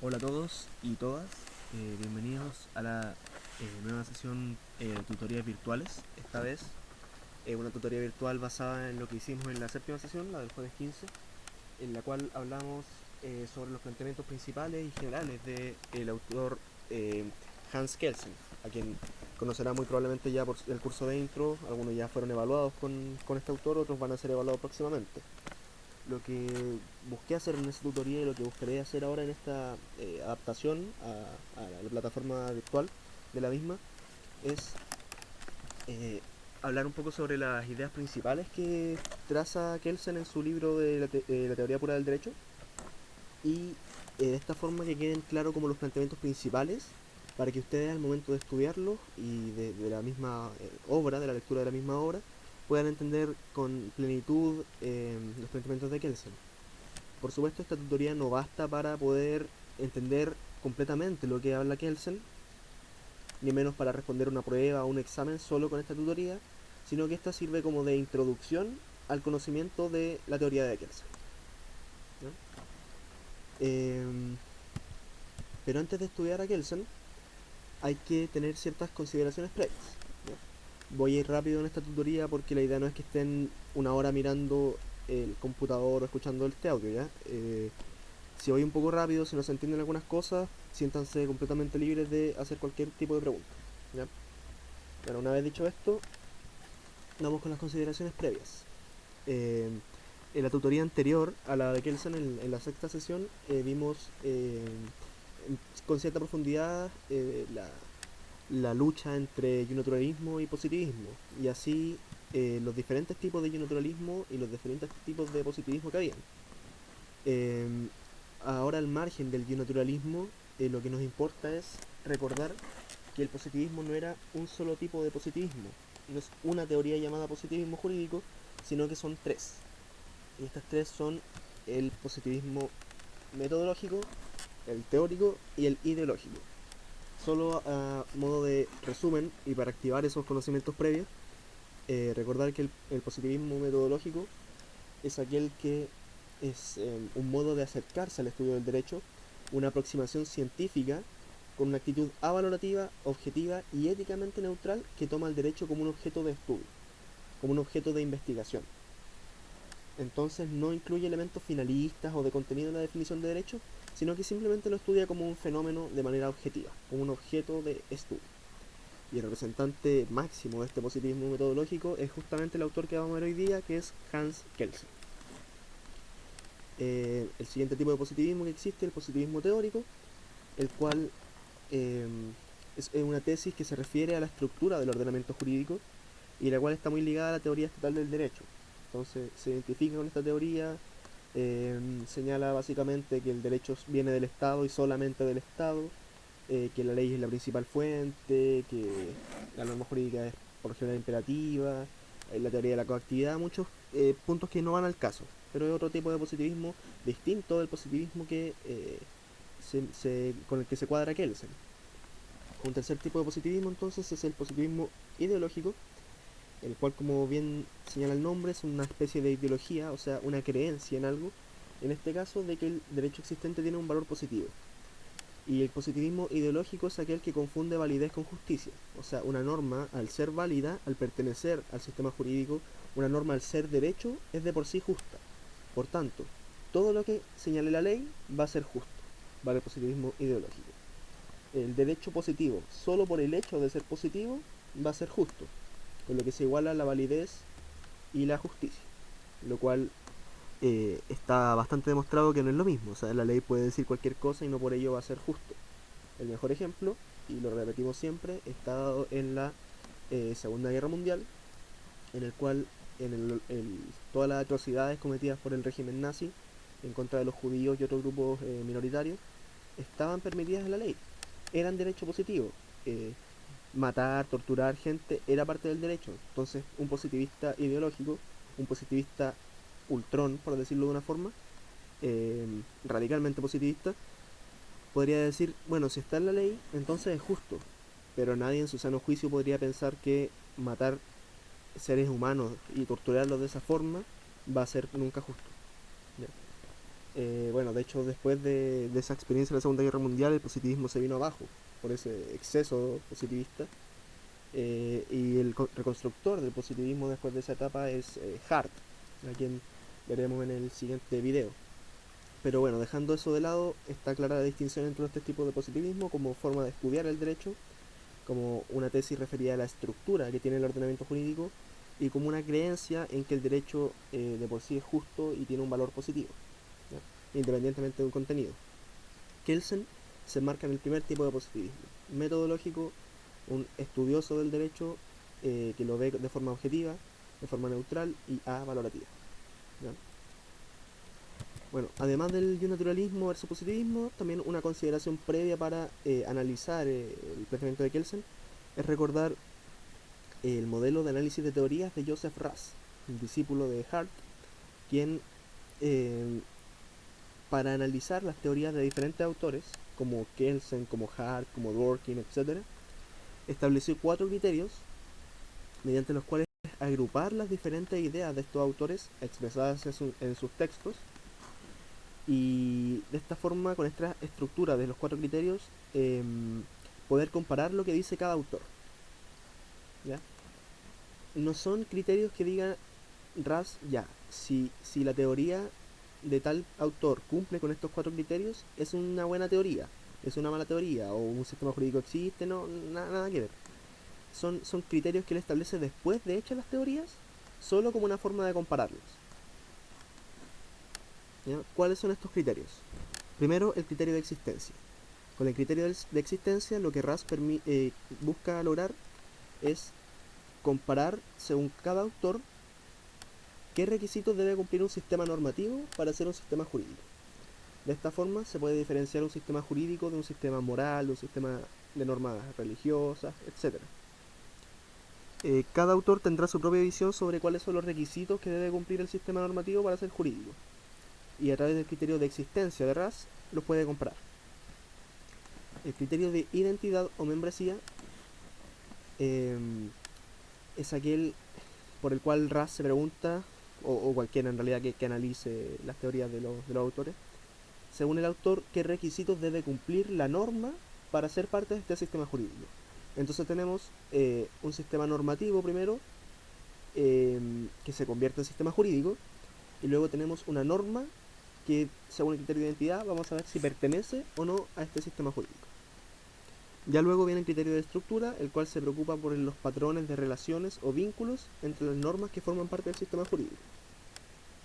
Hola a todos y todas, bienvenidos a la nueva sesión de tutorías virtuales. Esta vez una tutoría virtual basada en lo que hicimos en la séptima sesión, la del jueves 15, en la cual hablamos sobre los planteamientos principales y generales del autor eh, Hans Kelsen, a quien conocerá muy probablemente ya por el curso de intro. Algunos ya fueron evaluados con este autor, otros van a ser evaluados próximamente. Lo que busqué hacer en esta tutoría y lo que buscaré hacer ahora en esta adaptación a la plataforma virtual de la misma es hablar un poco sobre las ideas principales que traza Kelsen en su libro de la teoría pura del derecho, y de esta forma que queden claros como los planteamientos principales para que ustedes al momento de estudiarlos y de la misma obra, de la lectura de la misma obra, puedan entender con plenitud los planteamientos de Kelsen. Por supuesto, esta tutoría no basta para poder entender completamente lo que habla Kelsen, ni menos para responder una prueba o un examen solo con esta tutoría, sino que esta sirve como de introducción al conocimiento de la teoría de Kelsen, ¿no? Pero antes de estudiar a Kelsen hay que tener ciertas consideraciones previas, ¿no? Voy a ir rápido en esta tutoría porque la idea no es que estén una hora mirando el computador o escuchando este audio, ¿ya? Si voy un poco rápido, si no se entienden algunas cosas, siéntanse completamente libres de hacer cualquier tipo de pregunta, ¿ya? Bueno, una vez dicho esto, vamos con las consideraciones previas. Eh, en la tutoría anterior a la de Kelsen, en la sexta sesión, vimos con cierta profundidad la lucha entre naturalismo y positivismo, y así los diferentes tipos de naturalismo y los diferentes tipos de positivismo que habían. Eh, Ahora, al margen del bionaturalismo, lo que nos importa es recordar que el positivismo no era un solo tipo de positivismo, no es una teoría llamada positivismo jurídico, sino que son tres. Y estas tres son el positivismo metodológico, el teórico y el ideológico. Solo a modo de resumen y para activar esos conocimientos previos, recordar que el positivismo metodológico es aquel que es un modo de acercarse al estudio del derecho, una aproximación científica con una actitud avalorativa, objetiva y éticamente neutral que toma el derecho como un objeto de estudio, como un objeto de investigación. Entonces no incluye elementos finalistas o de contenido en la definición de derecho, sino que simplemente lo estudia como un fenómeno de manera objetiva, como un objeto de estudio. Y el representante máximo de este positivismo metodológico es justamente el autor que vamos a ver hoy día, que es Hans Kelsen. El siguiente tipo de positivismo que existe, el positivismo teórico, el cual eh, es una tesis que se refiere a la estructura del ordenamiento jurídico y la cual está muy ligada a la teoría estatal del derecho. Entonces se identifica con esta teoría, señala básicamente que el derecho viene del Estado y solamente del Estado, que la ley es la principal fuente, que la norma jurídica es por lo general imperativa, la teoría de la coactividad, muchos puntos que no van al caso, pero es otro tipo de positivismo distinto del positivismo que con el que se cuadra Kelsen. Un tercer tipo de positivismo entonces es el positivismo ideológico, el cual, como bien señala el nombre, es una especie de ideología, o sea, una creencia en algo, en este caso de que el derecho existente tiene un valor positivo. Y el positivismo ideológico es aquel que confunde validez con justicia. O sea, una norma, al ser válida, al pertenecer al sistema jurídico, una norma al ser derecho, es de por sí justa. Por tanto, todo lo que señale la ley va a ser justo. Vale el positivismo ideológico. El derecho positivo, solo por el hecho de ser positivo, va a ser justo, con lo que se iguala la validez y la justicia. Lo cual está bastante demostrado que no es lo mismo. O sea, la ley puede decir cualquier cosa y no por ello va a ser justo. El mejor ejemplo, y lo repetimos siempre, está dado en la Segunda Guerra Mundial, en el cual todas las atrocidades cometidas por el régimen nazi en contra de los judíos y otros grupos minoritarios estaban permitidas en la ley, eran derecho positivo. Matar, torturar gente era parte del derecho. Entonces, un positivista ideológico, un positivista ultrón, por decirlo de una forma, eh, radicalmente positivista, podría decir, bueno, si está en la ley, entonces es justo, pero nadie en su sano juicio podría pensar que matar seres humanos y torturarlos de esa forma va a ser nunca justo, ¿ya? Bueno, de hecho, después de esa experiencia de la Segunda Guerra Mundial, el positivismo se vino abajo por ese exceso positivista. Y el reconstructor del positivismo después de esa etapa es Hart, a quien veremos en el siguiente video. Pero bueno, dejando eso de lado, está clara la distinción entre los tres tipos de positivismo como forma de estudiar el derecho, como una tesis referida a la estructura que tiene el ordenamiento jurídico y como una creencia en que el derecho de por sí es justo y tiene un valor positivo, ¿ya? Independientemente de un contenido. Kelsen se enmarca en el primer tipo de positivismo, metodológico, un estudioso del derecho que lo ve de forma objetiva, de forma neutral y valorativa, ¿ya? Bueno, además del naturalismo versus positivismo, también una consideración previa para analizar el planteamiento de Kelsen es recordar el modelo de análisis de teorías de Joseph Raz, un discípulo de Hart, quien eh, para analizar las teorías de diferentes autores, como Kelsen, como Hart, como Dworkin, etc., estableció 4 criterios mediante los cuales agrupar las diferentes ideas de estos autores expresadas en sus textos, y de esta forma, con esta estructura de los 4 criterios, poder comparar lo que dice cada autor, ¿ya? No son criterios que digan Raz, ya, si la teoría de tal autor cumple con estos 4 criterios, es una buena teoría, es una mala teoría, o un sistema jurídico existe, no, nada que ver. Son criterios que él establece después de hechas las teorías, solo como una forma de compararlos, ¿ya? ¿Cuáles son estos criterios? Primero, el criterio de existencia. Con el criterio de existencia, lo que Raz busca lograr es comparar, según cada autor, qué requisitos debe cumplir un sistema normativo para ser un sistema jurídico. De esta forma se puede diferenciar un sistema jurídico de un sistema moral, de un sistema de normas religiosas, etc. Cada autor tendrá su propia visión sobre cuáles son los requisitos que debe cumplir el sistema normativo para ser jurídico, y a través del criterio de existencia de Raz los puede comparar. El criterio de identidad o membresía eh, es aquel por el cual Raz se pregunta, o cualquiera en realidad que analice las teorías de los autores, según el autor, qué requisitos debe cumplir la norma para ser parte de este sistema jurídico. Entonces tenemos un sistema normativo primero, que se convierte en sistema jurídico, y luego tenemos una norma que, según el criterio de identidad, vamos a ver si pertenece o no a este sistema jurídico. Ya luego viene el criterio de estructura, el cual se preocupa por los patrones de relaciones o vínculos entre las normas que forman parte del sistema jurídico.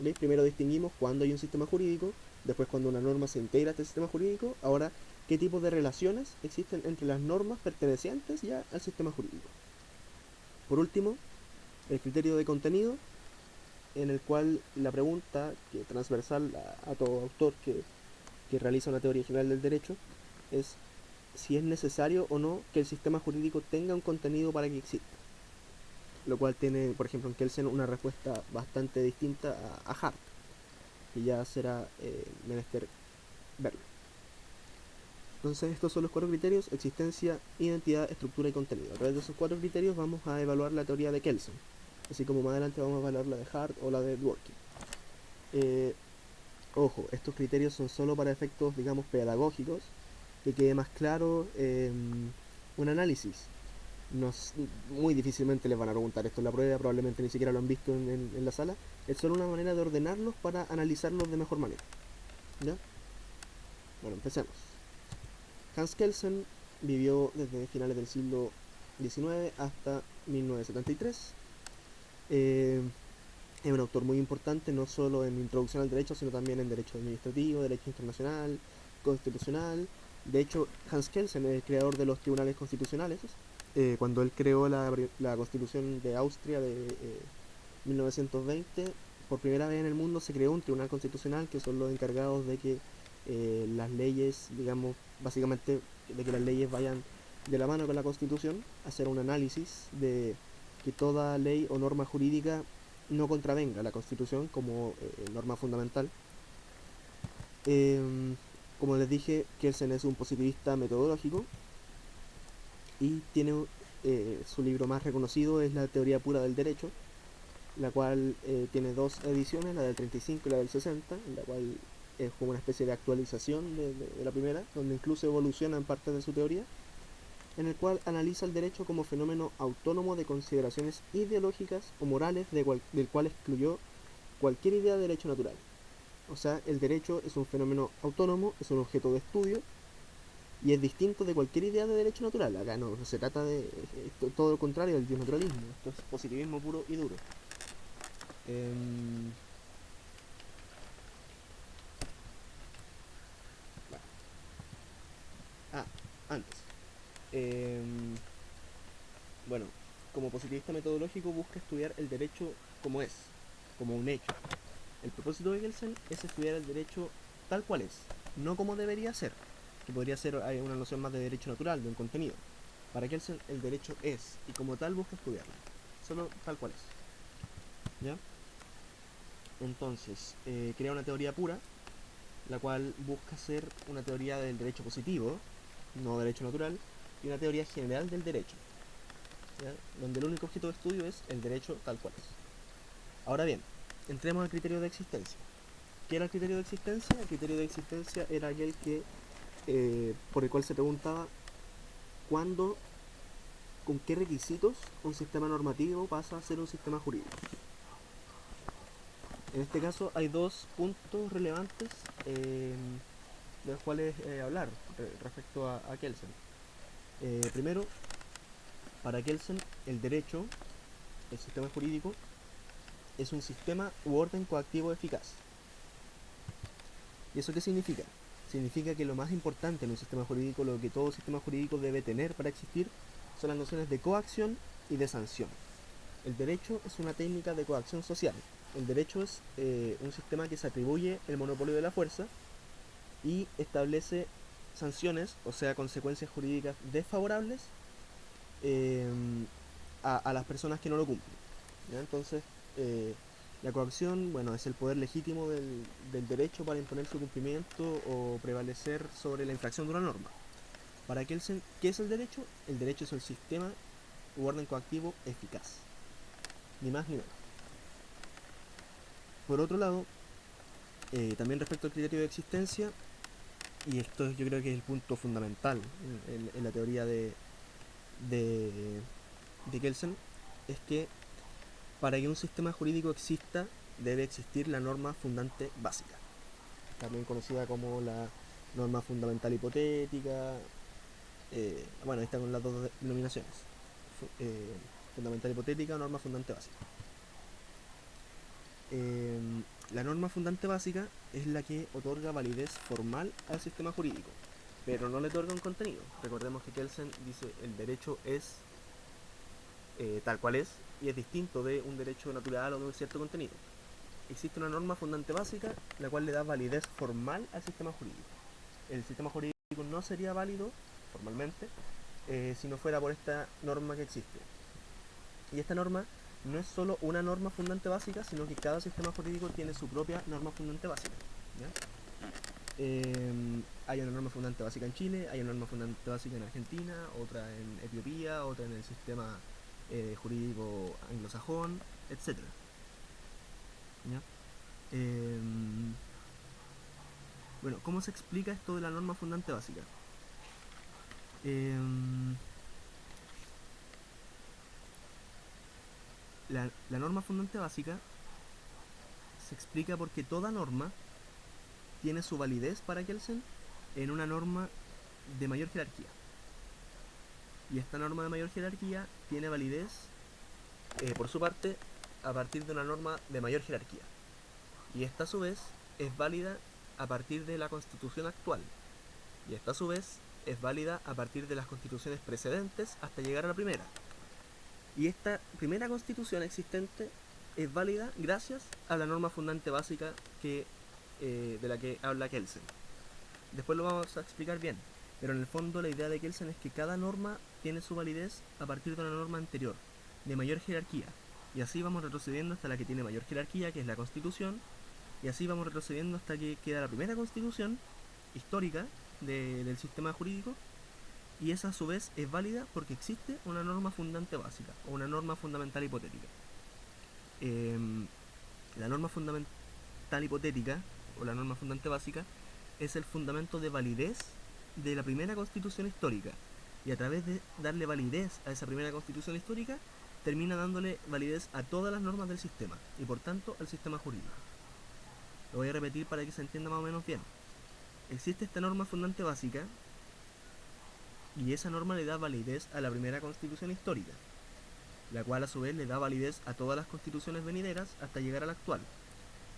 ¿Okay? Primero distinguimos cuándo hay un sistema jurídico, después cuando una norma se integra a este sistema jurídico, ahora qué tipo de relaciones existen entre las normas pertenecientes ya al sistema jurídico. Por último, el criterio de contenido, en el cual la pregunta, que transversal a todo autor que realiza una teoría general del derecho, es si es necesario o no que el sistema jurídico tenga un contenido para que exista. Lo cual tiene, por ejemplo, en Kelsen una respuesta bastante distinta a Hart, que ya será menester verlo. Entonces estos son los 4 criterios: existencia, identidad, estructura y contenido. A través de esos 4 criterios vamos a evaluar la teoría de Kelsen, así como más adelante vamos a evaluar la de Hart o la de Dworkin. Ojo, estos criterios son solo para efectos, digamos, pedagógicos, que quede más claro un análisis. Muy difícilmente les van a preguntar esto en la prueba, probablemente ni siquiera lo han visto en la sala. Es solo una manera de ordenarlos para analizarlos de mejor manera, ¿ya? Bueno, empecemos. Hans Kelsen vivió desde finales del siglo XIX hasta 1973. Es un autor muy importante, no solo en introducción al derecho, sino también en derecho administrativo, derecho internacional, constitucional. De hecho, Hans Kelsen es el creador de los tribunales constitucionales. Cuando él creó la Constitución de Austria de 1920, por primera vez en el mundo se creó un tribunal constitucional, que son los encargados de que las leyes, digamos, básicamente de que las leyes vayan de la mano con la Constitución, hacer un análisis de que toda ley o norma jurídica no contravenga la Constitución como norma fundamental. Como les dije, Kelsen es un positivista metodológico y tiene su libro más reconocido es La teoría pura del derecho, la cual tiene 2 ediciones, la del 35 y la del 60, en la cual es como una especie de actualización de la primera, donde incluso evoluciona en parte de su teoría, en el cual analiza el derecho como fenómeno autónomo de consideraciones ideológicas o morales del cual excluyó cualquier idea de derecho natural. O sea, el derecho es un fenómeno autónomo, es un objeto de estudio y es distinto de cualquier idea de derecho natural. Acá no se trata de todo lo contrario del naturalismo, esto es positivismo puro y duro. Bueno, antes. Em, bueno, como positivista metodológico busca estudiar el derecho como es, como un hecho. El propósito de Kelsen es estudiar el derecho tal cual es, no como debería ser, que podría ser una noción más de derecho natural, de un contenido. Para Kelsen el derecho es, y como tal busca estudiarlo, solo tal cual es. ¿Ya? Entonces, crea una teoría pura, la cual busca ser una teoría del derecho positivo, no derecho natural, y una teoría general del derecho, ¿ya? Donde el único objeto de estudio es el derecho tal cual es. Ahora bien, entremos al criterio de existencia. ¿Qué era el criterio de existencia? El criterio de existencia era aquel que por el cual se preguntaba cuándo, con qué requisitos un sistema normativo pasa a ser un sistema jurídico. En este caso hay dos puntos relevantes de los cuales hablar respecto a Kelsen. Primero, para Kelsen el derecho, el sistema jurídico, es un sistema u orden coactivo eficaz. ¿Y eso qué significa? Significa que lo más importante en un sistema jurídico, lo que todo sistema jurídico debe tener para existir, son las nociones de coacción y de sanción. El derecho es una técnica de coacción social. El derecho es un sistema que se atribuye el monopolio de la fuerza y establece sanciones, o sea, consecuencias jurídicas desfavorables eh, a las personas que no lo cumplen. ¿Ya? Entonces, la coacción, bueno, es el poder legítimo del derecho para imponer su cumplimiento o prevalecer sobre la infracción de una norma. Para Kelsen, ¿qué es el derecho? El derecho es el sistema u orden coactivo eficaz. Ni más ni menos. Por otro lado, también respecto al criterio de existencia, y esto yo creo que es el punto fundamental en la teoría de, de Kelsen, es que para que un sistema jurídico exista debe existir la norma fundante básica, también conocida como la norma fundamental hipotética. Bueno, ahí están con las dos denominaciones, fundamental hipotética o norma fundante básica. Eh, la norma fundante básica es la que otorga validez formal al sistema jurídico, pero no le otorga un contenido. Recordemos que Kelsen dice el derecho es tal cual es y es distinto de un derecho natural o de un cierto contenido. Existe una norma fundante básica la cual le da validez formal al sistema jurídico. El sistema jurídico no sería válido formalmente si no fuera por esta norma que existe. Y esta norma no es solo una norma fundante básica, sino que cada sistema jurídico tiene su propia norma fundante básica. ¿Ya? Hay una norma fundante básica en Chile, hay una norma fundante básica en Argentina, otra en Etiopía, otra en el sistema jurídico anglosajón, etc. ¿Ya? Bueno, ¿cómo se explica esto de la norma fundante básica? La norma fundante básica se explica porque toda norma tiene su validez para Kelsen en una norma de mayor jerarquía. Y esta norma de mayor jerarquía tiene validez, por su parte, a partir de una norma de mayor jerarquía. Y esta a su vez es válida a partir de la constitución actual. Y esta a su vez es válida a partir de las constituciones precedentes hasta llegar a la primera. Y esta primera constitución existente es válida gracias a la norma fundante básica de la que habla Kelsen. Después lo vamos a explicar bien, pero en el fondo la idea de Kelsen es que cada norma tiene su validez a partir de una norma anterior, de mayor jerarquía. Y así vamos retrocediendo hasta la que tiene mayor jerarquía, que es la Constitución, y así vamos retrocediendo hasta que queda la primera Constitución histórica del sistema jurídico, y esa a su vez es válida porque existe una norma fundante básica o una norma fundamental hipotética. La norma fundamental hipotética o la norma fundante básica, es el fundamento de validez de la primera constitución histórica. Y a través de darle validez a esa primera constitución histórica, termina dándole validez a todas las normas del sistema, y por tanto al sistema jurídico. Lo voy a repetir para que se entienda más o menos bien. Existe esta norma fundante básica, y esa norma le da validez a la primera constitución histórica, la cual a su vez le da validez a todas las constituciones venideras hasta llegar a la actual,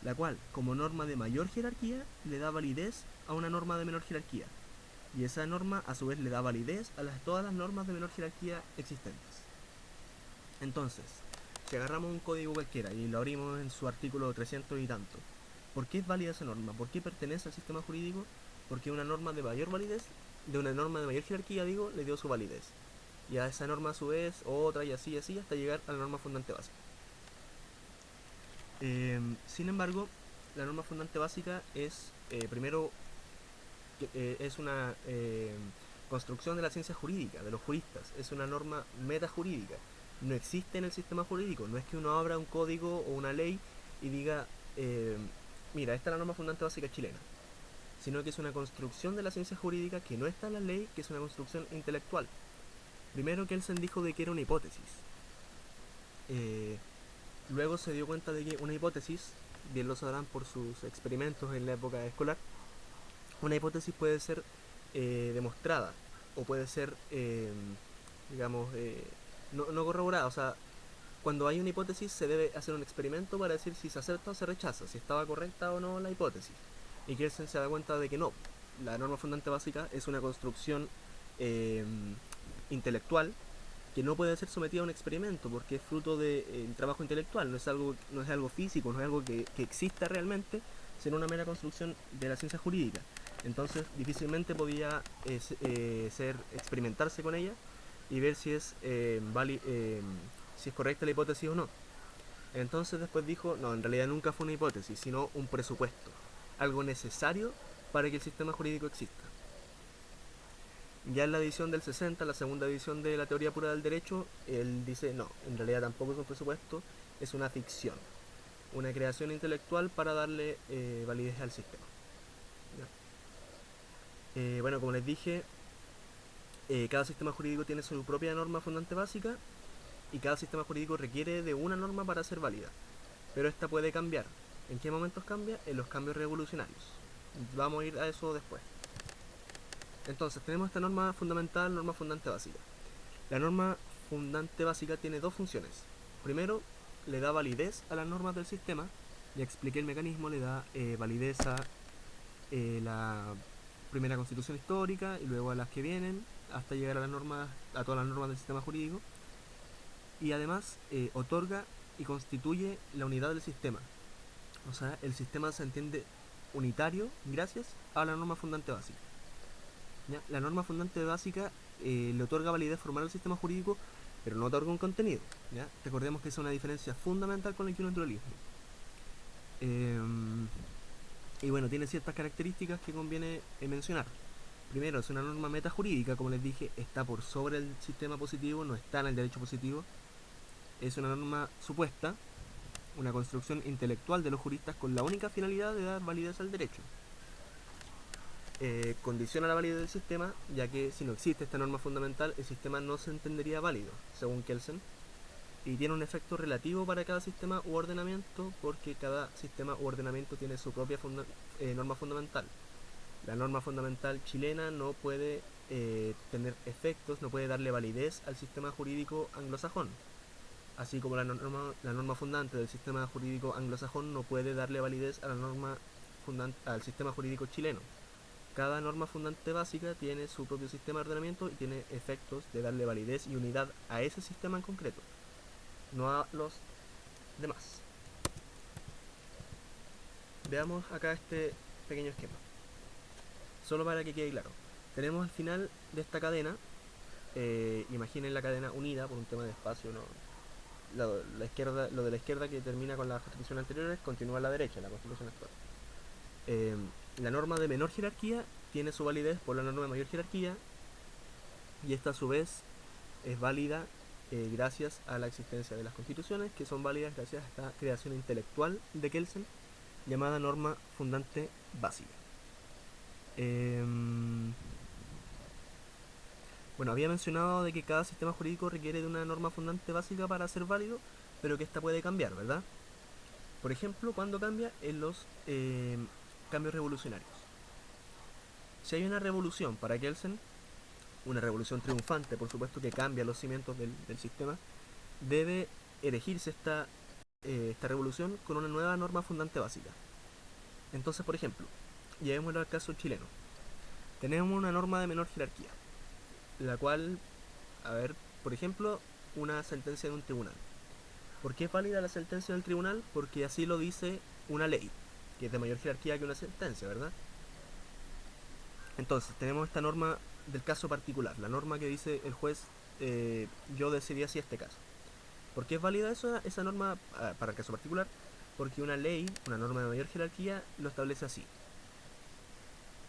la cual, como norma de mayor jerarquía, le da validez a una norma de menor jerarquía, y esa norma a su vez le da validez a todas las normas de menor jerarquía existentes. Entonces, si agarramos un código cualquiera y lo abrimos en su artículo 300 y tanto, ¿por qué es válida esa norma? ¿Por qué pertenece al sistema jurídico? Porque una norma de mayor validez, de una norma de mayor jerarquía, digo, le dio su validez. Y a esa norma a su vez, otra y así hasta llegar a la norma fundante básica. Sin embargo, la norma fundante básica es, primero, es una construcción de la ciencia jurídica, de los juristas. Es una norma metajurídica. No existe en el sistema jurídico. No es que uno abra un código o una ley y diga, mira, esta es la norma fundante básica chilena. Sino que es una construcción de la ciencia jurídica que no está en la ley, que es una construcción intelectual. Primero, Kelsen dijo de que era una hipótesis. Luego se dio cuenta de que una hipótesis, bien lo sabrán por sus experimentos en la época escolar, una hipótesis puede ser demostrada o puede ser, digamos, no corroborada. O sea, cuando hay una hipótesis se debe hacer un experimento para decir si se acepta o se rechaza, si estaba correcta o no la hipótesis. Y Kelsen se da cuenta de que no, la norma fundante básica es una construcción intelectual que no puede ser sometida a un experimento porque es fruto del trabajo intelectual, no es algo físico, no es algo que exista realmente, sino una mera construcción de la ciencia jurídica. Entonces difícilmente podía experimentarse con ella y ver si es correcta la hipótesis o no. Entonces después dijo, no, en realidad nunca fue una hipótesis, sino un presupuesto, algo necesario para que el sistema jurídico exista. Ya en la edición del 60, la segunda edición de la teoría pura del derecho, él dice, no, en realidad tampoco es un presupuesto, es una ficción, una creación intelectual para darle validez al sistema. Bueno, como les dije, cada sistema jurídico tiene su propia norma fundante básica y cada sistema jurídico requiere de una norma para ser válida, pero esta puede cambiar. ¿En qué momentos cambia? En los cambios revolucionarios. Vamos a ir a eso después. Entonces, tenemos esta norma fundamental, norma fundante básica. La norma fundante básica tiene dos funciones. Primero, le da validez a las normas del sistema. Ya expliqué el mecanismo, le da validez a la primera constitución histórica y luego a las que vienen, hasta llegar a todas las normas del sistema jurídico. Y además otorga y constituye la unidad del sistema. O sea, el sistema se entiende unitario gracias a la norma fundante básica. ¿Ya? La norma fundante básica le otorga validez formal al sistema jurídico, pero no otorga un contenido. ¿Ya? Recordemos que es una diferencia fundamental con el equineaturalismo. Y bueno, tiene ciertas características que conviene mencionar. Primero, es una norma metajurídica, como les dije, está por sobre el sistema positivo, no está en el derecho positivo. Es una norma supuesta, una construcción intelectual de los juristas con la única finalidad de dar validez al derecho. Condiciona la validez del sistema, ya que si no existe esta norma fundamental, el sistema no se entendería válido, según Kelsen, y tiene un efecto relativo para cada sistema u ordenamiento, porque cada sistema u ordenamiento tiene su propia norma fundamental. La norma fundamental chilena no puede tener efectos, no puede darle validez al sistema jurídico anglosajón, así como la norma fundante del sistema jurídico anglosajón no puede darle validez a la norma al sistema jurídico chileno. Cada norma fundante básica tiene su propio sistema de ordenamiento y tiene efectos de darle validez y unidad a ese sistema en concreto, no a los demás. Veamos acá este pequeño esquema, solo para que quede claro. Tenemos al final de esta cadena, imaginen la cadena unida por un tema de espacio, ¿no? Lo de la izquierda que termina con las constituciones anteriores continúa a la derecha, la constitución actual. La norma de menor jerarquía tiene su validez por la norma de mayor jerarquía, y esta a su vez es válida gracias a la existencia de las constituciones, que son válidas gracias a esta creación intelectual de Kelsen llamada norma fundante básica. Bueno, había mencionado de que cada sistema jurídico requiere de una norma fundante básica para ser válido, pero que esta puede cambiar, ¿verdad? Por ejemplo, cuando cambia en los cambios revolucionarios. Si hay una revolución para Kelsen, una revolución triunfante, por supuesto, que cambia los cimientos del sistema, debe erigirse esta revolución con una nueva norma fundante básica. Entonces, por ejemplo, llevémoslo al caso chileno. Tenemos una norma de menor jerarquía, la cual, a ver, por ejemplo, una sentencia de un tribunal. ¿Por qué es válida la sentencia del tribunal? Porque así lo dice una ley, que es de mayor jerarquía que una sentencia, ¿verdad? Entonces, tenemos esta norma del caso particular, la norma que dice el juez, yo decidí así este caso. ¿Por qué es válida esa norma para el caso particular? Porque una ley, una norma de mayor jerarquía, lo establece así.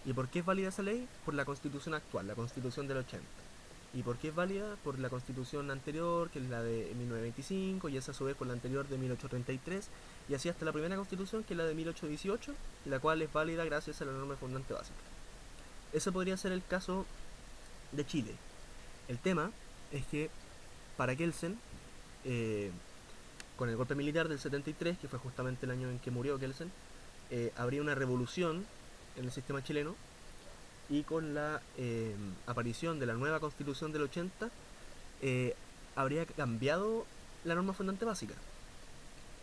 ¿Y por qué es válida esa ley? Por la constitución actual, la constitución del 80. ¿Y por qué es válida? Por la constitución anterior, que es la de 1925, y esa a su vez por la anterior de 1833, y así hasta la primera constitución, que es la de 1818, la cual es válida gracias a la norma fundante básica. Ese podría ser el caso de Chile. El tema es que para Kelsen, con el golpe militar del 73, que fue justamente el año en que murió Kelsen, habría una revolución en el sistema chileno, y con la aparición de la nueva constitución del 80, habría cambiado la norma fundante básica.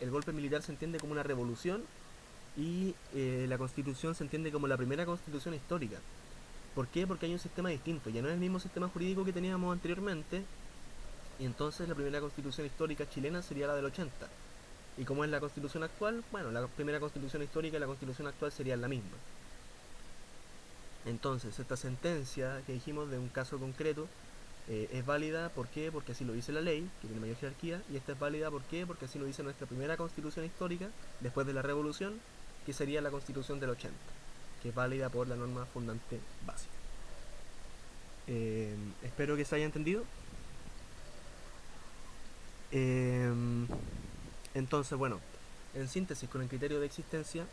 El golpe militar se entiende como una revolución y la constitución se entiende como la primera constitución histórica. ¿Por qué? Porque hay un sistema distinto, ya no es el mismo sistema jurídico que teníamos anteriormente, y entonces la primera constitución histórica chilena sería la del 80. ¿Y cómo es la constitución actual? Bueno, la primera constitución histórica y la constitución actual serían la misma. Entonces, esta sentencia que dijimos de un caso concreto es válida, ¿por qué? Porque así lo dice la ley, que tiene mayor jerarquía, y esta es válida, ¿por qué? Porque así lo dice nuestra primera constitución histórica, después de la revolución, que sería la constitución del 80, que es válida por la norma fundante básica. Espero que se haya entendido. Entonces, bueno, en síntesis, con el criterio de existencia,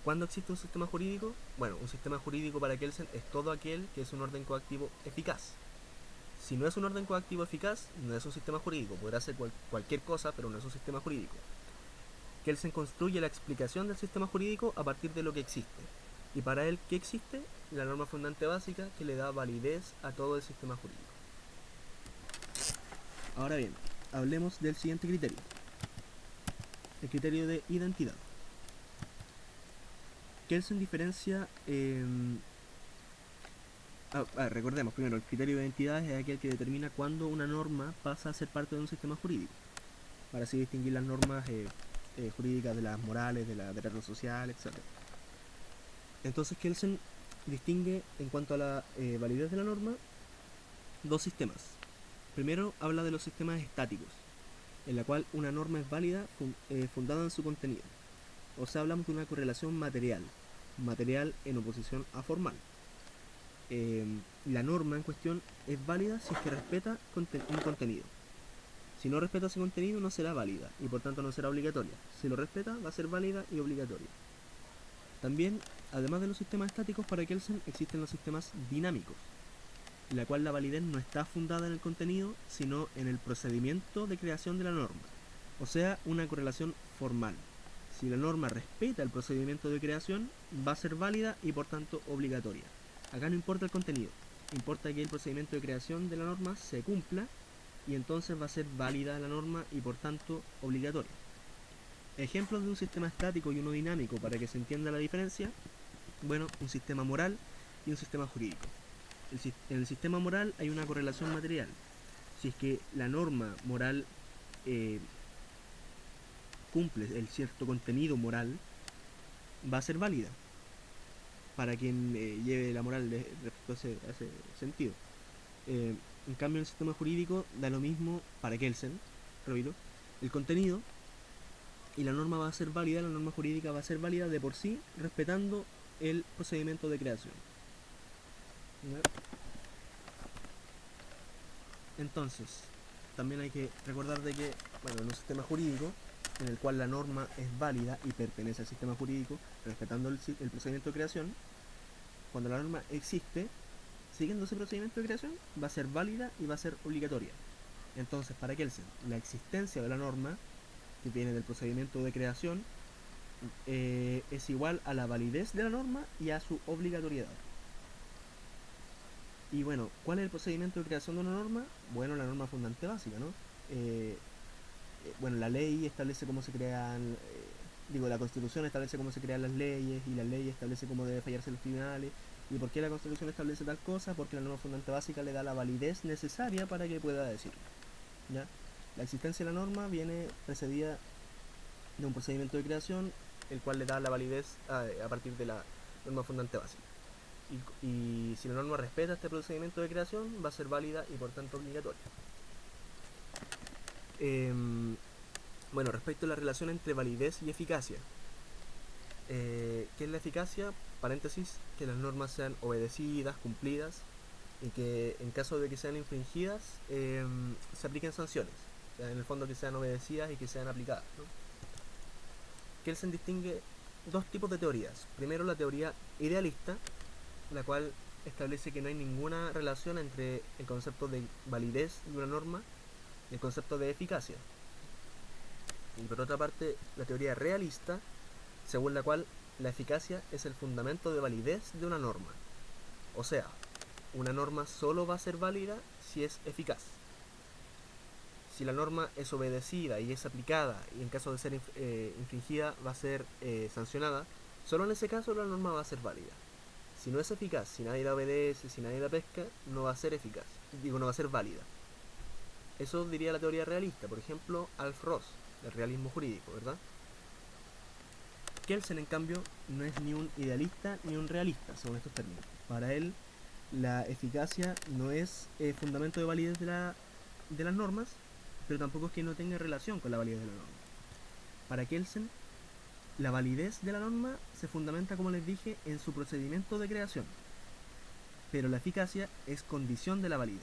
¿cuándo existe un sistema jurídico? Bueno, un sistema jurídico para Kelsen es todo aquel que es un orden coactivo eficaz. Si no es un orden coactivo eficaz, no es un sistema jurídico. Podrá ser cualquier cosa, pero no es un sistema jurídico. Kelsen construye la explicación del sistema jurídico a partir de lo que existe. Y para él, ¿qué existe? La norma fundante básica que le da validez a todo el sistema jurídico. Ahora bien, hablemos del siguiente criterio. El criterio de identidad. Kelsen diferencia... recordemos primero, el criterio de identidad es aquel que determina cuándo una norma pasa a ser parte de un sistema jurídico, para así distinguir las normas jurídicas de las morales, de la red social, etc. Entonces Kelsen distingue en cuanto a la validez de la norma dos sistemas. Primero habla de los sistemas estáticos, en la cual una norma es válida fundada en su contenido. O sea, hablamos de una correlación material en oposición a formal. La norma en cuestión es válida si es que respeta un contenido. Si no respeta ese contenido, no será válida y por tanto no será obligatoria. Si lo respeta, va a ser válida y obligatoria. También, además de los sistemas estáticos, para Kelsen existen los sistemas dinámicos, en la cual la validez no está fundada en el contenido, sino en el procedimiento de creación de la norma. O sea, una correlación formal. Si la norma respeta el procedimiento de creación, va a ser válida y por tanto obligatoria. Acá no importa el contenido, importa que el procedimiento de creación de la norma se cumpla y entonces va a ser válida la norma y por tanto obligatoria. Ejemplos de un sistema estático y uno dinámico para que se entienda la diferencia. Bueno, un sistema moral y un sistema jurídico. En el sistema moral hay una correlación material. Si es que la norma moral cumple el cierto contenido moral, va a ser válida para quien lleve la moral respecto a ese sentido. En cambio, en el sistema jurídico da lo mismo para Kelsen, repito, el contenido, y la norma va a ser válida, la norma jurídica va a ser válida de por sí, respetando el procedimiento de creación. Entonces, también hay que recordar de que, bueno, en un sistema jurídico en el cual la norma es válida y pertenece al sistema jurídico, respetando el procedimiento de creación, cuando la norma existe, siguiendo ese procedimiento de creación, va a ser válida y va a ser obligatoria. Entonces, para Kelsen, la existencia de la norma, que viene del procedimiento de creación, es igual a la validez de la norma y a su obligatoriedad. Y bueno, ¿cuál es el procedimiento de creación de una norma? Bueno, la norma fundante básica, ¿no? Bueno, la ley establece cómo se crean, la Constitución establece cómo se crean las leyes, y la ley establece cómo debe fallarse los tribunales. ¿Y por qué la Constitución establece tal cosa? Porque la norma fundante básica le da la validez necesaria para que pueda decirlo, ¿ya? La existencia de la norma viene precedida de un procedimiento de creación, el cual le da la validez a partir de la norma fundante básica. Y si la norma respeta este procedimiento de creación, va a ser válida y por tanto obligatoria. Bueno, respecto a la relación entre validez y eficacia, ¿qué es la eficacia? Paréntesis, que las normas sean obedecidas, cumplidas, y que en caso de que sean infringidas, se apliquen sanciones. O sea, en el fondo, que sean obedecidas y que sean aplicadas, ¿no? Kelsen distingue dos tipos de teorías. Primero, la teoría idealista, la cual establece que no hay ninguna relación entre el concepto de validez de una norma y el concepto de eficacia. Y por otra parte, la teoría realista, según la cual la eficacia es el fundamento de validez de una norma. O sea, una norma solo va a ser válida si es eficaz. Si la norma es obedecida y es aplicada, y en caso de ser infringida va a ser sancionada, solo en ese caso la norma va a ser válida. Si no es eficaz, si nadie la obedece, si nadie la pesca, no va a ser eficaz. No va a ser válida. Eso diría la teoría realista. Por ejemplo, Alf Ross, el realismo jurídico, ¿verdad? Kelsen, en cambio, no es ni un idealista ni un realista, según estos términos. Para él, la eficacia no es fundamento de validez de las normas, pero tampoco es que no tenga relación con la validez de la norma. Para Kelsen, la validez de la norma se fundamenta, como les dije, en su procedimiento de creación, pero la eficacia es condición de la validez.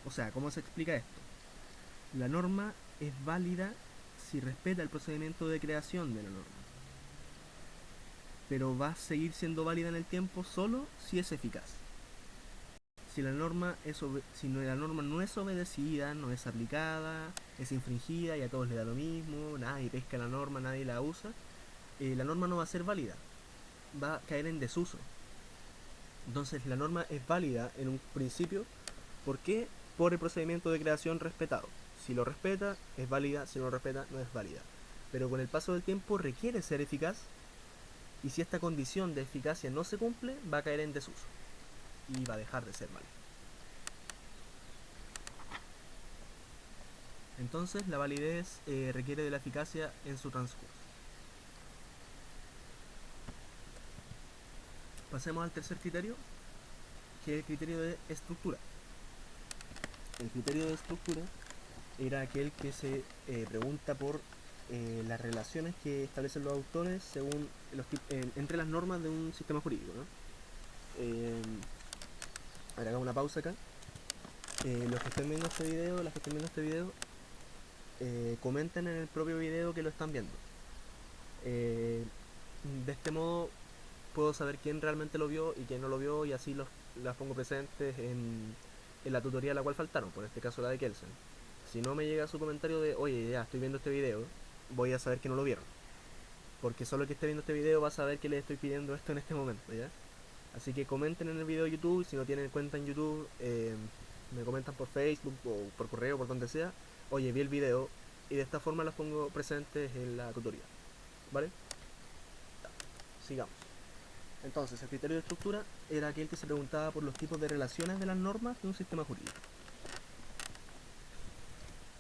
O sea, ¿cómo se explica esto? La norma es válida si respeta el procedimiento de creación de la norma, pero va a seguir siendo válida en el tiempo solo si es eficaz. Si la norma no es obedecida, no es aplicada, es infringida y a todos les da lo mismo, nadie pesca la norma, nadie la usa, la norma no va a ser válida, va a caer en desuso. Entonces la norma es válida en un principio. ¿Por qué? Por el procedimiento de creación respetado. Si lo respeta, es válida; si no lo respeta, no es válida. Pero con el paso del tiempo requiere ser eficaz, y si esta condición de eficacia no se cumple, va a caer en desuso y va a dejar de ser válida. Entonces la validez requiere de la eficacia en su transcurso. Pasemos al tercer criterio, que es el criterio de estructura. El criterio de estructura era aquel que se pregunta por las relaciones que establecen los autores según entre las normas de un sistema jurídico, ¿no? Ahora hagamos una pausa acá. Los que estén viendo este video, las que estén viendo este video, comenten en el propio video que lo están viendo. De este modo puedo saber quién realmente lo vio y quién no lo vio, y así las pongo presentes en la tutoría a la cual faltaron, por este caso la de Kelsen. Si no me llega su comentario de, oye, ya estoy viendo este video, voy a saber que no lo vieron, porque solo el que esté viendo este video va a saber que les estoy pidiendo esto en este momento, ¿ya? Así que comenten en el video de YouTube. Si no tienen cuenta en YouTube, me comentan por Facebook o por correo, por donde sea, oye, vi el video, y de esta forma las pongo presentes en la tutoría, ¿vale? Sigamos. Entonces, el criterio de estructura era aquel que se preguntaba por los tipos de relaciones de las normas de un sistema jurídico.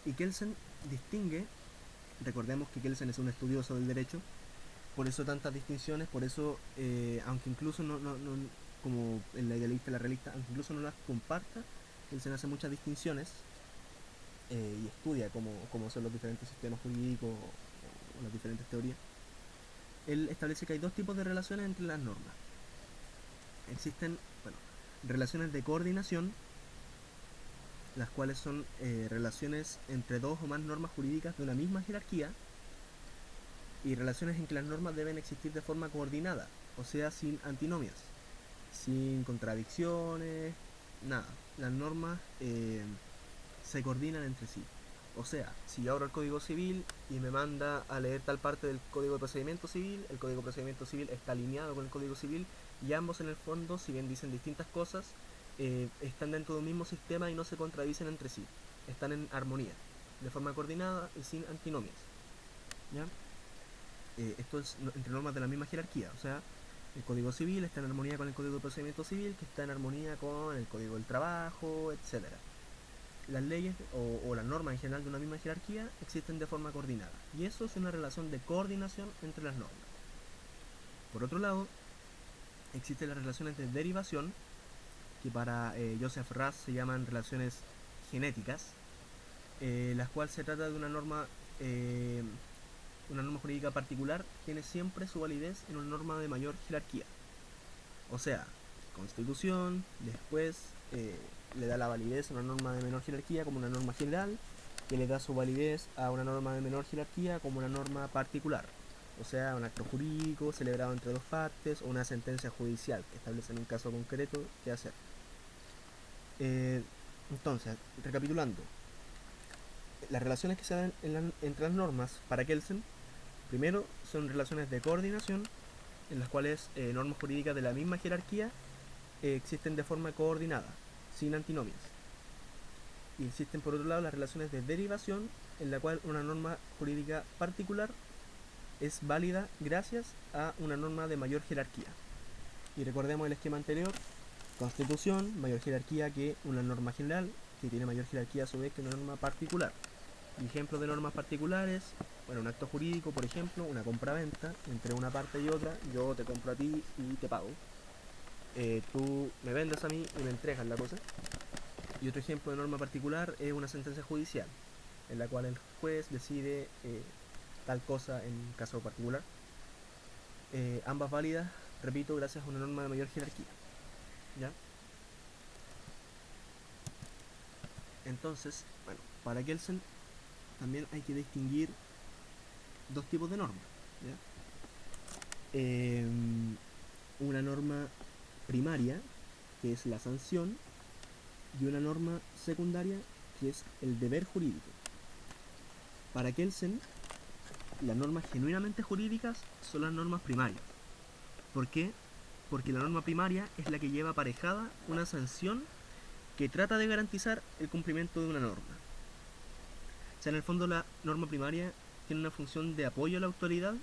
Y Kelsen distingue, recordemos que Kelsen es un estudioso del derecho, por eso tantas distinciones, por eso, aunque incluso como en la idealista y la realista, aunque incluso no las comparta, Kelsen hace muchas distinciones y estudia cómo son los diferentes sistemas jurídicos o las diferentes teorías. Él establece que hay dos tipos de relaciones entre las normas. Existen, bueno, relaciones de coordinación, las cuales son relaciones entre dos o más normas jurídicas de una misma jerarquía, y relaciones en que las normas deben existir de forma coordinada, o sea, sin antinomias, sin contradicciones, nada. Las normas se coordinan entre sí. O sea, si yo abro el Código Civil y me manda a leer tal parte del Código de Procedimiento Civil, el Código de Procedimiento Civil está alineado con el Código Civil y ambos en el fondo, si bien dicen distintas cosas, están dentro de un mismo sistema y no se contradicen entre sí. Están en armonía, de forma coordinada y sin antinomias. ¿Ya? Esto es entre normas de la misma jerarquía, o sea, el Código Civil está en armonía con el Código de Procedimiento Civil, que está en armonía con el Código del Trabajo, etcétera. Las leyes o las normas en general de una misma jerarquía existen de forma coordinada, y eso es una relación de coordinación entre las normas. Por otro lado, existen las relaciones de derivación, que para Joseph Raz se llaman relaciones genéticas, las cuales se trata de una norma jurídica particular tiene siempre su validez en una norma de mayor jerarquía. O sea, Constitución, después le da la validez a una norma de menor jerarquía como una norma general, que le da su validez a una norma de menor jerarquía como una norma particular. O sea, un acto jurídico celebrado entre dos partes o una sentencia judicial que establece en un caso concreto qué hacer. Entonces, recapitulando, las relaciones que se dan entre las normas para Kelsen, primero son relaciones de coordinación, en las cuales normas jurídicas de la misma jerarquía existen de forma coordinada, sin antinomias. Y existen por otro lado las relaciones de derivación, en la cual una norma jurídica particular es válida gracias a una norma de mayor jerarquía. Y recordemos el esquema anterior: Constitución, mayor jerarquía que una norma general, que tiene mayor jerarquía a su vez que una norma particular. Y ejemplos de normas particulares, bueno, un acto jurídico, por ejemplo, una compra-venta entre una parte y otra. Yo te compro a ti y te pago. Tú me vendes a mí y me entregas la cosa. Y otro ejemplo de norma particular es una sentencia judicial, en la cual el juez decide tal cosa en caso particular. Ambas válidas, repito, gracias a una norma de mayor jerarquía. ¿Ya? Entonces, bueno, para Kelsen también hay que distinguir dos tipos de normas. ¿Ya? Una norma primaria, que es la sanción, y una norma secundaria, que es el deber jurídico. Para Kelsen, las normas genuinamente jurídicas son las normas primarias. ¿Por qué? Porque la norma primaria es la que lleva aparejada una sanción que trata de garantizar el cumplimiento de una norma. O sea, en el fondo la norma primaria tiene una función de apoyo a la autoridad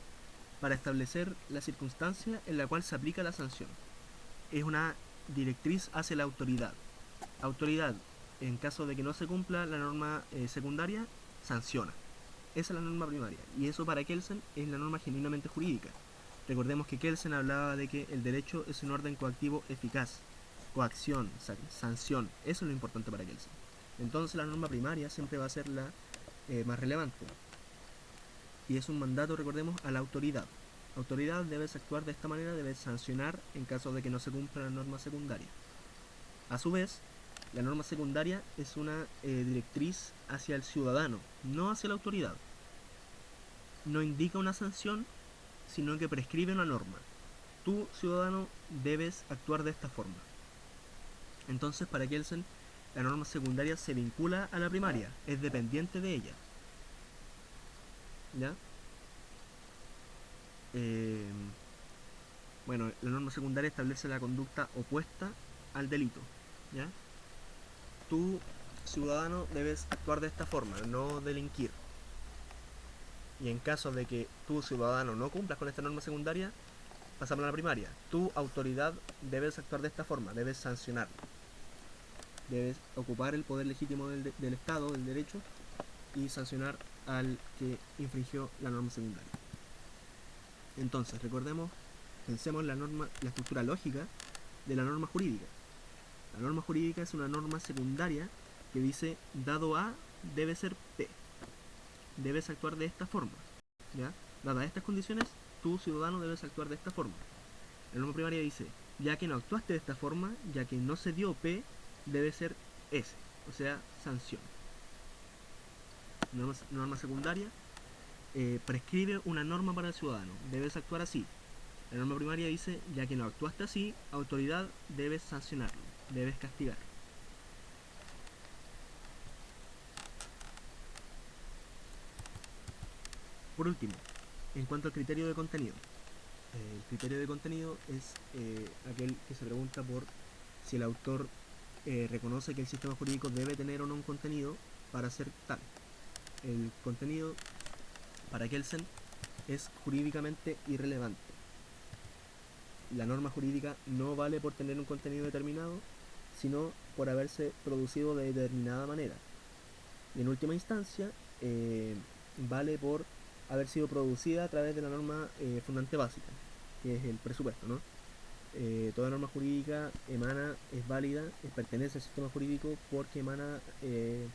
para establecer la circunstancia en la cual se aplica la sanción. Es una directriz hacia la autoridad. Autoridad, en caso de que no se cumpla la norma secundaria, sanciona. Esa es la norma primaria, y eso para Kelsen es la norma genuinamente jurídica. Recordemos que Kelsen hablaba de que el derecho es un orden coactivo eficaz. Coacción, sanción, eso es lo importante para Kelsen. Entonces la norma primaria siempre va a ser la más relevante. Y es un mandato, recordemos, a la autoridad. La autoridad debe actuar de esta manera, debe sancionar en caso de que no se cumpla la norma secundaria. A su vez, la norma secundaria es una directriz hacia el ciudadano, no hacia la autoridad. No indica una sanción, sino que prescribe una norma. Tú, ciudadano, debes actuar de esta forma. Entonces, para Kelsen, la norma secundaria se vincula a la primaria, es dependiente de ella. ¿Ya? Bueno, la norma secundaria establece la conducta opuesta al delito. ¿Ya? Tú, ciudadano, debes actuar de esta forma, no delinquir. Y en caso de que tú, ciudadano, no cumplas con esta norma secundaria, pasamos a la primaria. Tu autoridad debes actuar de esta forma, debes sancionar. Debes ocupar el poder legítimo del Estado, del derecho, y sancionar al que infringió la norma secundaria. Entonces, recordemos, pensemos la estructura lógica de la norma jurídica. La norma jurídica es una norma secundaria que dice, dado A, debe ser P. Debes actuar de esta forma. ¿Ya? Dadas estas condiciones, tú, ciudadano, debes actuar de esta forma. La norma primaria dice, ya que no actuaste de esta forma, ya que no se dio P, debe ser S, o sea, sanción. Norma secundaria prescribe una norma para el ciudadano. Debes actuar así. La norma primaria dice, ya que no actuaste así, autoridad, debes sancionarlo, debes castigar. Por último, en cuanto al criterio de contenido. El criterio de contenido es aquel que se pregunta por si el autor reconoce que el sistema jurídico debe tener o no un contenido para ser tal. El contenido para Kelsen es jurídicamente irrelevante. La norma jurídica no vale por tener un contenido determinado, sino por haberse producido de determinada manera. Y en última instancia, vale por haber sido producida a través de la norma fundante básica, que es el presupuesto, ¿no? Toda norma jurídica emana, es válida, pertenece al sistema jurídico porque emana de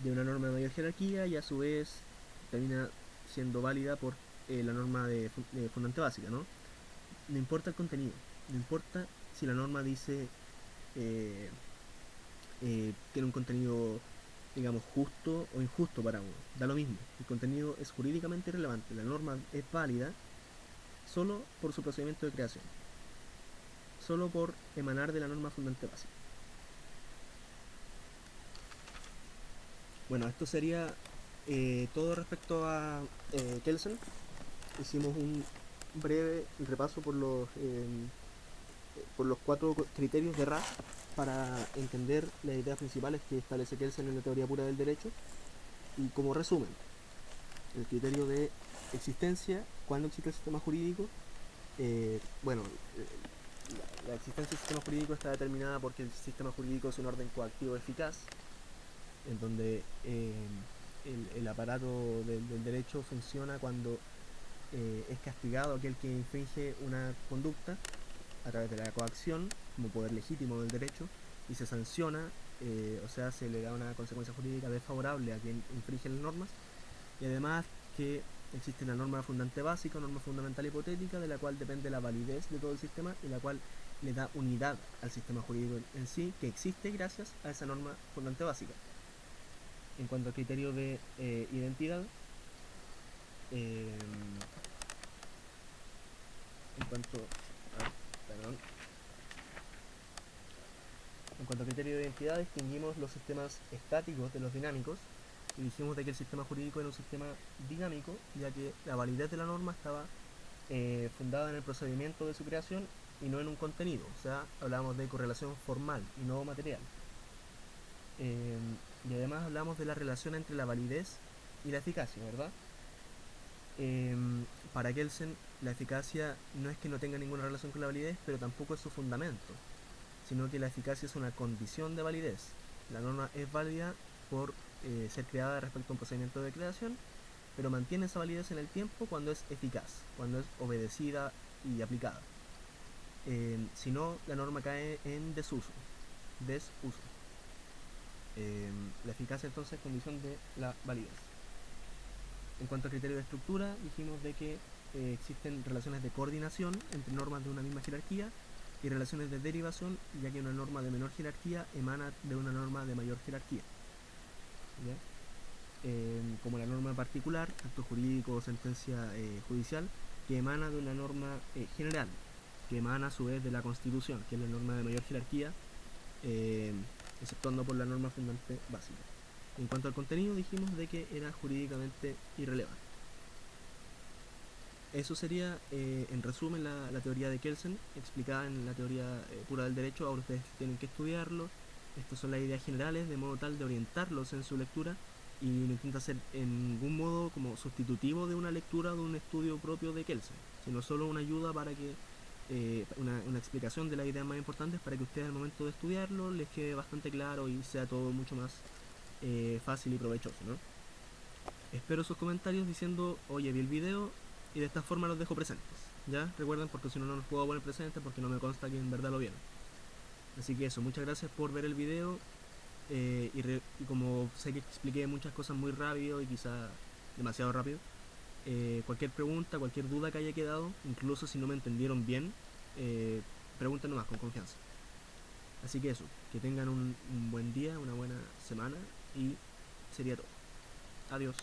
una norma de mayor jerarquía y a su vez termina siendo válida por la norma de fundante básica, ¿no? No importa el contenido, no importa si la norma dice eh, tiene un contenido, digamos, justo o injusto para uno, da lo mismo, el contenido es jurídicamente irrelevante, la norma es válida solo por su procedimiento de creación, solo por emanar de la norma fundante básica. Bueno, esto sería todo respecto a Kelsen. Hicimos un breve repaso por los 4 criterios de RAF para entender las ideas principales que establece Kelsen en la teoría pura del derecho. Y como resumen, el criterio de existencia, cuando existe el sistema jurídico, bueno, la existencia del sistema jurídico está determinada porque el sistema jurídico es un orden coactivo eficaz, en donde el aparato del derecho funciona cuando es castigado aquel que infringe una conducta a través de la coacción como poder legítimo del derecho y se sanciona, o sea, se le da una consecuencia jurídica desfavorable a quien infringe las normas, y además que existe una norma fundante básica, norma fundamental hipotética, de la cual depende la validez de todo el sistema y la cual le da unidad al sistema jurídico en sí, que existe gracias a esa norma fundante básica. En cuanto al criterio de identidad, en cuanto perdón, en cuanto al criterio de identidad, distinguimos los sistemas estáticos de los dinámicos y dijimos de que el sistema jurídico era un sistema dinámico, ya que la validez de la norma estaba fundada en el procedimiento de su creación y no en un contenido, o sea, hablábamos de correlación formal y no material. Y además hablamos de la relación entre la validez y la eficacia, ¿verdad? Para Kelsen, la eficacia no es que no tenga ninguna relación con la validez, pero tampoco es su fundamento, sino que la eficacia es una condición de validez. La norma es válida por ser creada respecto a un procedimiento de creación, pero mantiene esa validez en el tiempo cuando es eficaz, cuando es obedecida y aplicada. Si no, la norma cae en desuso. La eficacia entonces es condición de la validez. En cuanto al criterio de estructura, dijimos de que existen relaciones de coordinación entre normas de una misma jerarquía y relaciones de derivación, ya que una norma de menor jerarquía emana de una norma de mayor jerarquía. ¿Ya? Como la norma particular, acto jurídico o sentencia judicial, que emana de una norma general, que emana a su vez de la Constitución, que es la norma de mayor jerarquía, exceptuando por la norma fundante básica. En cuanto al contenido, dijimos de que era jurídicamente irrelevante. Eso sería, en resumen, la teoría de Kelsen, explicada en la teoría pura del derecho. Ahora ustedes tienen que estudiarlo. Estas son las ideas generales, de modo tal de orientarlos en su lectura, y no intenta ser en ningún modo como sustitutivo de una lectura o de un estudio propio de Kelsen, sino solo una ayuda para que una explicación de las ideas más importantes para que ustedes al momento de estudiarlo les quede bastante claro y sea todo mucho más fácil y provechoso, ¿no? Espero sus comentarios diciendo, oye, vi el video, y de esta forma los dejo presentes, ¿ya? Recuerden, porque si no, no los puedo poner presentes porque no me consta que en verdad lo vieron. Así que eso, muchas gracias por ver el video, y como sé que expliqué muchas cosas muy rápido y quizá demasiado rápido, cualquier pregunta, cualquier duda que haya quedado, incluso si no me entendieron bien, pregunten nomás con confianza. Así que eso, que tengan un buen día, una buena semana, y sería todo. Adiós.